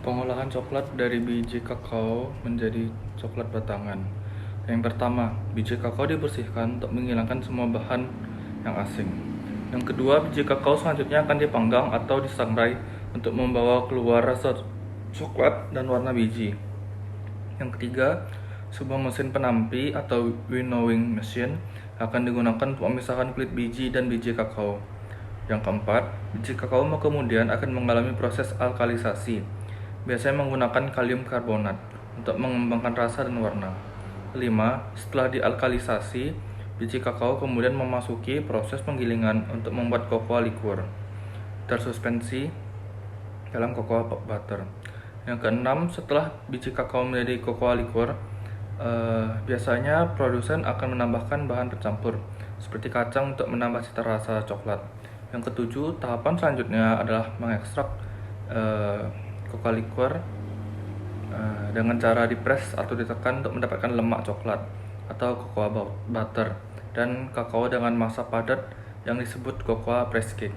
Pengolahan coklat dari biji kakao menjadi coklat batangan. Yang pertama, biji kakao dibersihkan untuk menghilangkan semua bahan yang asing. Yang kedua, biji kakao selanjutnya akan dipanggang atau disangrai untuk membawa keluar rasa coklat dan warna biji. Yang ketiga, sebuah mesin penampi atau winnowing machine akan digunakan untuk memisahkan kulit biji dan biji kakao. Yang keempat, biji kakao kemudian akan mengalami proses alkalisasi, biasanya menggunakan kalium karbonat untuk mengembangkan rasa dan warna. Kelima, setelah dialkalisasi, biji kakao kemudian memasuki proses penggilingan untuk membuat cocoa liquor tersuspensi dalam cocoa butter. Yang keenam, setelah biji kakao menjadi cocoa liquor, biasanya produsen akan menambahkan bahan pencampur seperti kacang untuk menambah cita rasa coklat. Yang ketujuh, tahapan selanjutnya adalah mengekstrak cocoa liquor dengan cara dipres atau ditekan untuk mendapatkan lemak coklat atau cocoa butter dan kakao dengan massa padat yang disebut cocoa press cake.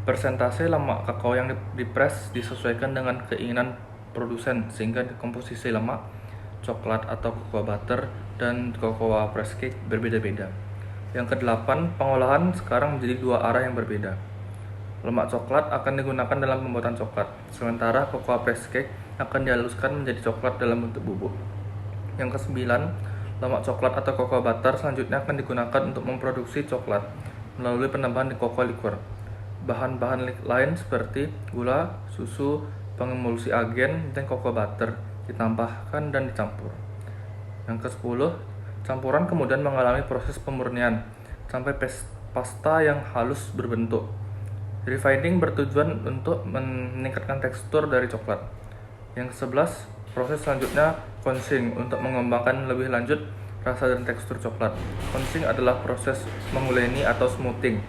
Persentase lemak kakao yang dipres disesuaikan dengan keinginan produsen sehingga komposisi lemak coklat atau cocoa butter dan cocoa press cake berbeda-beda. Yang kedelapan, pengolahan sekarang menjadi dua arah yang berbeda. Lemak coklat akan digunakan dalam pembuatan coklat, sementara cocoa press cake akan dihaluskan menjadi coklat dalam bentuk bubuk. Yang kesembilan, lemak coklat atau cocoa butter selanjutnya akan digunakan untuk memproduksi coklat melalui penambahan di cocoa liquor. Bahan-bahan lain seperti gula, susu, pengemulsi agen, dan cocoa butter ditambahkan dan dicampur. Yang ke-10, campuran kemudian mengalami proses pemurnian sampai pasta yang halus berbentuk. Refining bertujuan untuk meningkatkan tekstur dari coklat. Yang ke-11, proses selanjutnya consing untuk mengembangkan lebih lanjut rasa dan tekstur coklat. Consing adalah proses menguleni atau smoothing.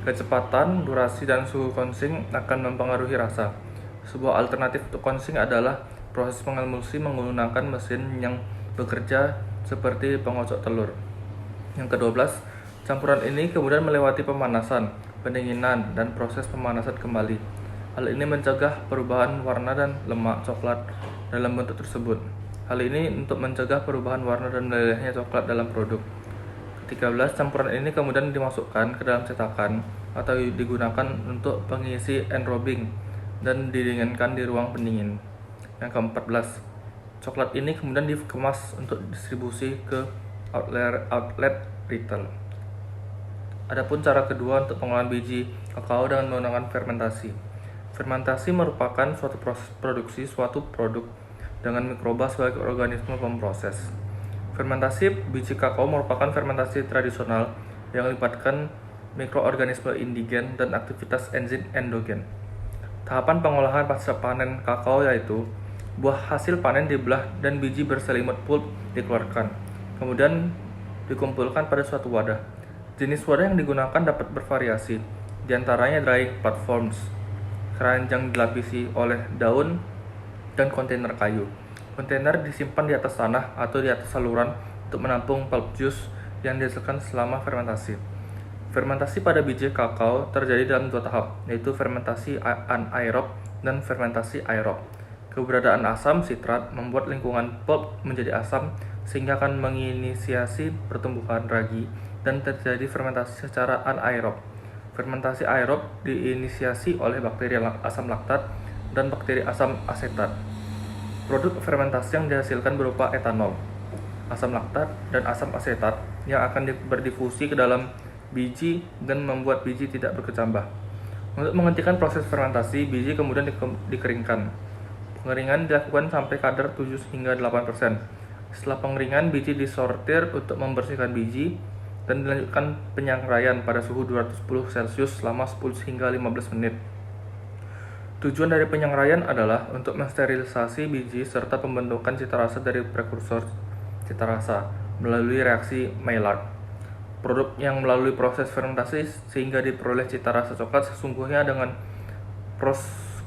Kecepatan, durasi, dan suhu consing akan mempengaruhi rasa. Sebuah alternatif untuk consing adalah proses pengemulsi menggunakan mesin yang bekerja seperti pengocok telur. Yang ke-12, campuran ini kemudian melewati pemanasan, pendinginan, dan proses pemanasan kembali. Hal ini mencegah perubahan warna dan lemak coklat dalam bentuk tersebut. Hal ini untuk mencegah perubahan warna dan melelehnya coklat dalam produk. Ke-13, campuran ini kemudian dimasukkan ke dalam cetakan atau digunakan untuk pengisi enrobing dan didinginkan di ruang pendingin. Yang ke-14, coklat ini kemudian dikemas untuk distribusi ke outlet retail. Adapun cara kedua untuk pengolahan biji kakao dengan menggunakan fermentasi. Fermentasi merupakan suatu proses produksi suatu produk dengan mikroba sebagai organisme pemproses. Fermentasi biji kakao merupakan fermentasi tradisional yang melibatkan mikroorganisme indigen dan aktivitas enzim endogen. Tahapan pengolahan pasca panen kakao yaitu buah hasil panen dibelah dan biji berselimut pulp dikeluarkan, kemudian dikumpulkan pada suatu wadah. Jenis wadah yang digunakan dapat bervariasi, diantaranya drying platforms, keranjang dilapisi oleh daun, dan kontainer kayu. Kontainer disimpan di atas tanah atau di atas saluran untuk menampung pulp juice yang dihasilkan selama fermentasi. Fermentasi pada biji kakao terjadi dalam dua tahap, yaitu fermentasi anaerob dan fermentasi aerob. Keberadaan asam sitrat membuat lingkungan pulp menjadi asam sehingga akan menginisiasi pertumbuhan ragi dan terjadi fermentasi secara anaerob. Fermentasi aerob diinisiasi oleh bakteri asam laktat dan bakteri asam asetat. Produk fermentasi yang dihasilkan berupa etanol, asam laktat, dan asam asetat yang akan berdifusi ke dalam biji dan membuat biji tidak berkecambah. Untuk menghentikan proses fermentasi, biji kemudian dikeringkan. Pengeringan dilakukan sampai kadar 7 hingga 8%. Setelah pengeringan, biji disortir untuk membersihkan biji dan dilanjutkan penyangraian pada suhu 210 Celcius selama 10 hingga 15 menit. Tujuan dari penyangraian adalah untuk mensterilisasi biji serta pembentukan cita rasa dari prekursor cita rasa melalui reaksi Maillard. Produk yang melalui proses fermentasi sehingga diperoleh cita rasa coklat sesungguhnya dengan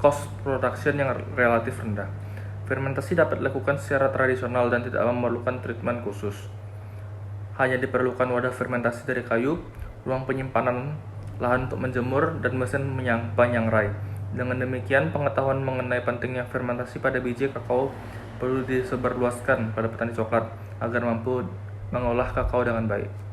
cost production yang relatif rendah. Fermentasi dapat dilakukan secara tradisional dan tidak memerlukan treatment khusus. Hanya diperlukan wadah fermentasi dari kayu, ruang penyimpanan, lahan untuk menjemur, dan mesin penyangrai. Dengan demikian, pengetahuan mengenai pentingnya fermentasi pada biji kakao perlu disebarluaskan pada petani coklat agar mampu mengolah kakao dengan baik.